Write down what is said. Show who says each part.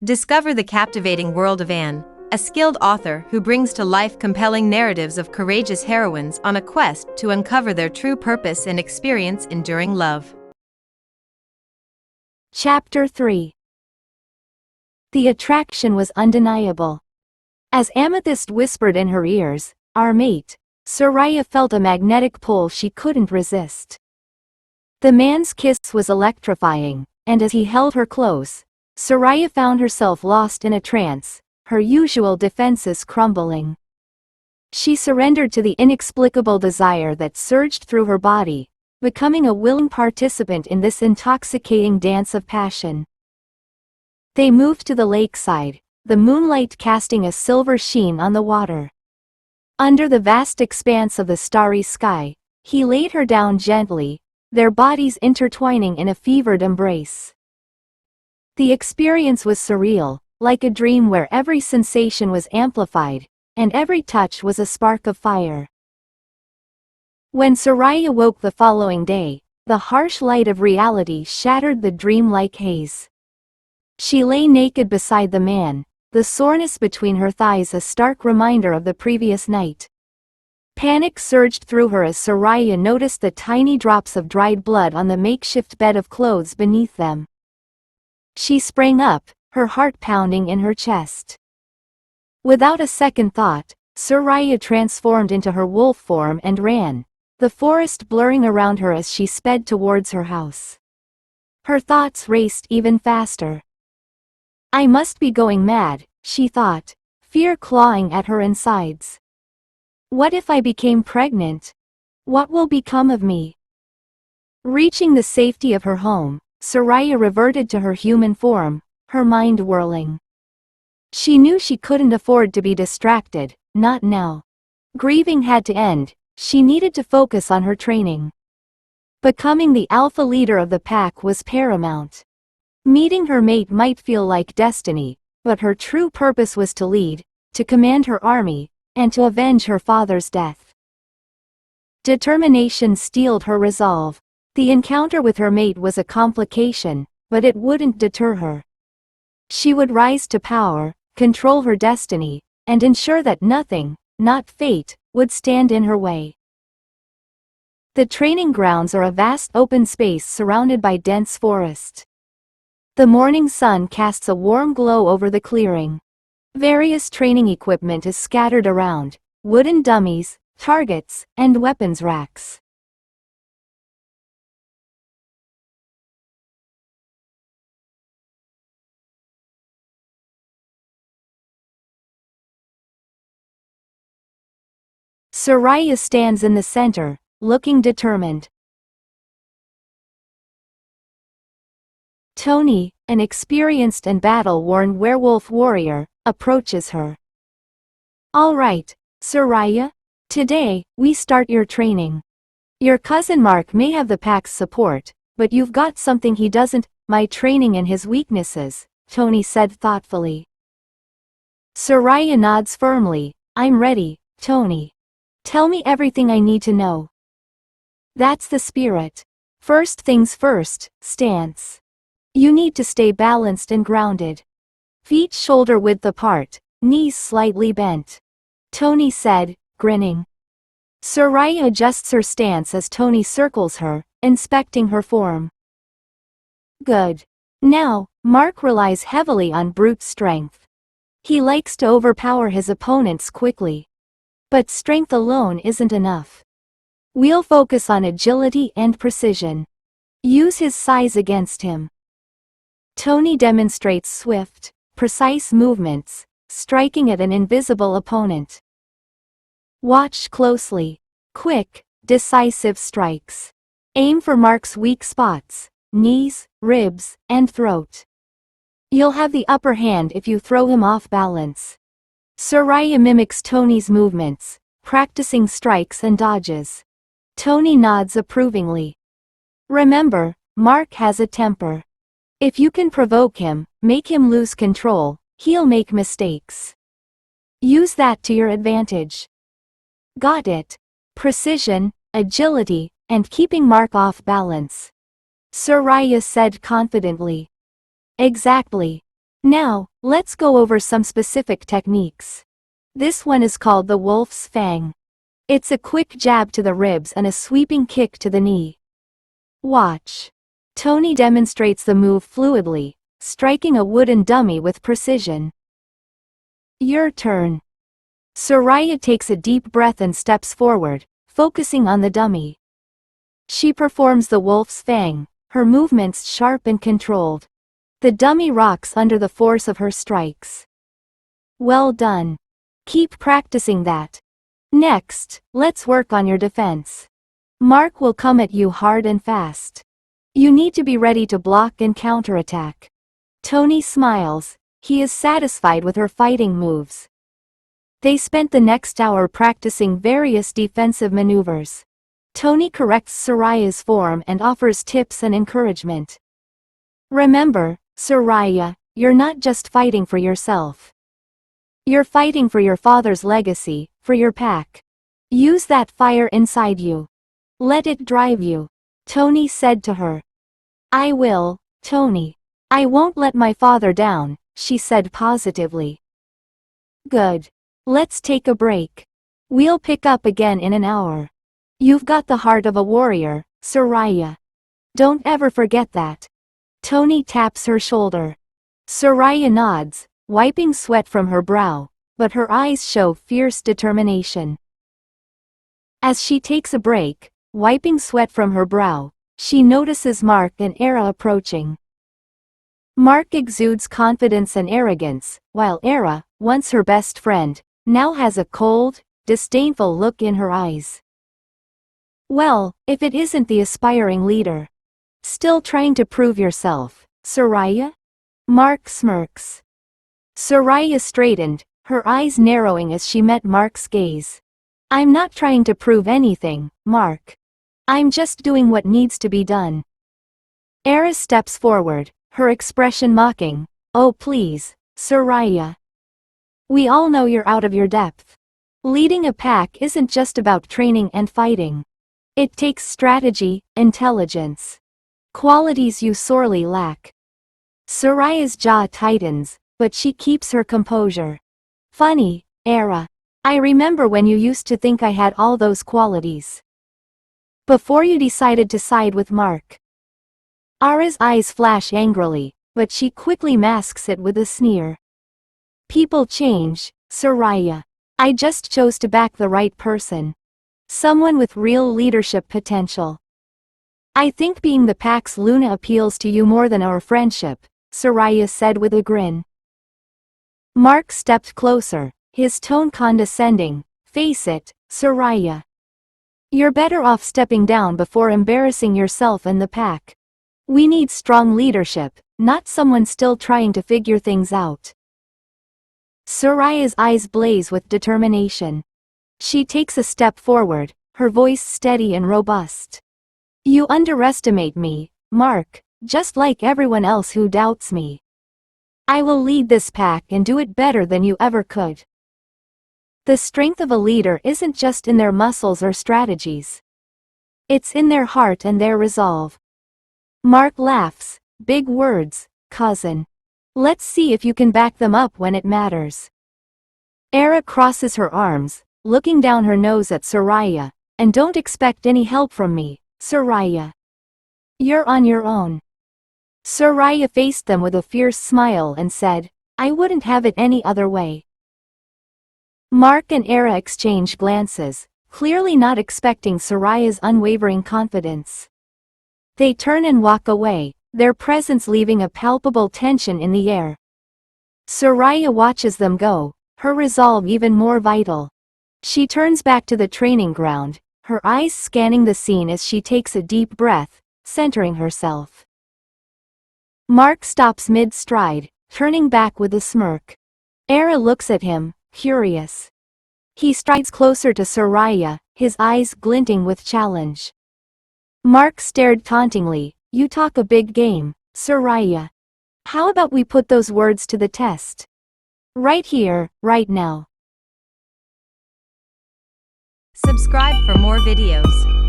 Speaker 1: Discover the captivating world of Anne, a skilled author who brings to life compelling narratives of courageous heroines on a quest to uncover their true purpose and experience enduring love.
Speaker 2: Chapter 3. The attraction was undeniable. As Amethyst whispered in her ears, "Our mate," Soraya felt a magnetic pull she couldn't resist. The man's kiss was electrifying, and as he held her close, Soraya found herself lost in a trance, her usual defenses crumbling. She surrendered to the inexplicable desire that surged through her body, becoming a willing participant in this intoxicating dance of passion. They moved to the lakeside, the moonlight casting a silver sheen on the water. Under the vast expanse of the starry sky, he laid her down gently, their bodies intertwining in a fevered embrace. The experience was surreal, like a dream where every sensation was amplified, and every touch was a spark of fire. When Soraya woke the following day, the harsh light of reality shattered the dreamlike haze. She lay naked beside the man, the soreness between her thighs a stark reminder of the previous night. Panic surged through her as Soraya noticed the tiny drops of dried blood on the makeshift bed of clothes beneath them. She sprang up, her heart pounding in her chest. Without a second thought, Soraya transformed into her wolf form and ran, the forest blurring around her as she sped towards her house. Her thoughts raced even faster. "I must be going mad," she thought, fear clawing at her insides. "What if I became pregnant? What will become of me?" Reaching the safety of her home, Soraya reverted to her human form, her mind whirling. She knew she couldn't afford to be distracted, not now. Grieving had to end, she needed to focus on her training. Becoming the alpha leader of the pack was paramount. Meeting her mate might feel like destiny, but her true purpose was to lead, to command her army, and to avenge her father's death. Determination steeled her resolve. The encounter with her mate was a complication, but it wouldn't deter her. She would rise to power, control her destiny, and ensure that nothing, not fate, would stand in her way. The training grounds are a vast open space surrounded by dense forest. The morning sun casts a warm glow over the clearing. Various training equipment is scattered around, wooden dummies, targets, and weapons racks. Soraya stands in the center, looking determined. Tony, an experienced and battle-worn werewolf warrior, approaches her. "All right, Soraya. Today, we start your training. Your cousin Mark may have the pack's support, but you've got something he doesn't, my training and his weaknesses," Tony said thoughtfully. Soraya nods firmly. "I'm ready, Tony. Tell me everything I need to know." "That's the spirit. First things first, stance. You need to stay balanced and grounded. Feet shoulder-width apart, knees slightly bent," Tony said, grinning. Soraya adjusts her stance as Tony circles her, inspecting her form. "Good. Now, Mark relies heavily on brute strength. He likes to overpower his opponents quickly. But strength alone isn't enough. We'll focus on agility and precision. Use his size against him." Tony demonstrates swift, precise movements, striking at an invisible opponent. "Watch closely. Quick, decisive strikes. Aim for Mark's weak spots, knees, ribs, and throat. You'll have the upper hand if you throw him off balance." Soraya mimics Tony's movements, practicing strikes and dodges. Tony nods approvingly. "Remember, Mark has a temper. If you can provoke him, make him lose control, he'll make mistakes. Use that to your advantage." "Got it. Precision, agility, and keeping Mark off balance," Soraya said confidently. "Exactly. Now, let's go over some specific techniques. This one is called the wolf's fang. It's a quick jab to the ribs and a sweeping kick to the knee. Watch. Tony demonstrates the move fluidly, striking a wooden dummy with precision. Your turn. Soraya takes a deep breath and steps forward, focusing on the dummy. She performs the wolf's fang, her movements sharp and controlled. The dummy rocks under the force of her strikes. Well done. Keep practicing that. Next, let's work on your defense. Mark will come at you hard and fast. You need to be ready to block and counterattack. Tony smiles. He is satisfied with her fighting moves. They spent the next hour practicing various defensive maneuvers. Tony corrects Soraya's form and offers tips and encouragement. Remember, Soraya, you're not just fighting for yourself. You're fighting for your father's legacy, for your pack. Use that fire inside you. Let it drive you. Tony said to her. I will, Tony. I won't let my father down, she said positively. Good. Let's take a break. We'll pick up again in an hour. You've got the heart of a warrior, Soraya. Don't ever forget that. Tony taps her shoulder. Soraya nods, wiping sweat from her brow, but her eyes show fierce determination. As she takes a break, wiping sweat from her brow, she notices Mark and Era approaching. Mark exudes confidence and arrogance, while Era, once her best friend, now has a cold, disdainful look in her eyes. Well, if it isn't the aspiring leader. Still trying to prove yourself, Soraya? Mark smirks. Soraya straightened, her eyes narrowing as she met Mark's gaze. I'm not trying to prove anything, Mark. I'm just doing what needs to be done. Era steps forward, her expression mocking. Oh please, Soraya. We all know you're out of your depth. Leading a pack isn't just about training and fighting. It takes strategy, intelligence. Qualities you sorely lack. Soraya's jaw tightens, but she keeps her composure. Funny, Era. I remember when you used to think I had all those qualities. Before you decided to side with Mark. Ara's eyes flash angrily, but she quickly masks it with a sneer. People change, Soraya. I just chose to back the right person. Someone with real leadership potential. I think being the pack's Luna appeals to you more than our friendship, Soraya said with a grin. Mark stepped closer, his tone condescending. Face it, Soraya. You're better off stepping down before embarrassing yourself and the pack. We need strong leadership, not someone still trying to figure things out. Soraya's eyes blaze with determination. She takes a step forward, her voice steady and robust. You underestimate me, Mark, just like everyone else who doubts me. I will lead this pack and do it better than you ever could. The strength of a leader isn't just in their muscles or strategies. It's in their heart and their resolve. Mark laughs. Big words, cousin. Let's see if you can back them up when it matters. Era crosses her arms, looking down her nose at Soraya. And don't expect any help from me, Soraya. You're on your own. Soraya faced them with a fierce smile and said, I wouldn't have it any other way. Mark and Era exchange glances, clearly not expecting Soraya's unwavering confidence. They turn and walk away, their presence leaving a palpable tension in the air. Soraya watches them go, her resolve even more vital. She turns back to the training ground, her eyes scanning the scene as she takes a deep breath, centering herself. Mark stops mid-stride, turning back with a smirk. Era looks at him, curious. He strides closer to Soraya, his eyes glinting with challenge. Mark stared tauntingly. You talk a big game, Soraya. How about we put those words to the test? Right here, right now.
Speaker 1: Subscribe for more videos.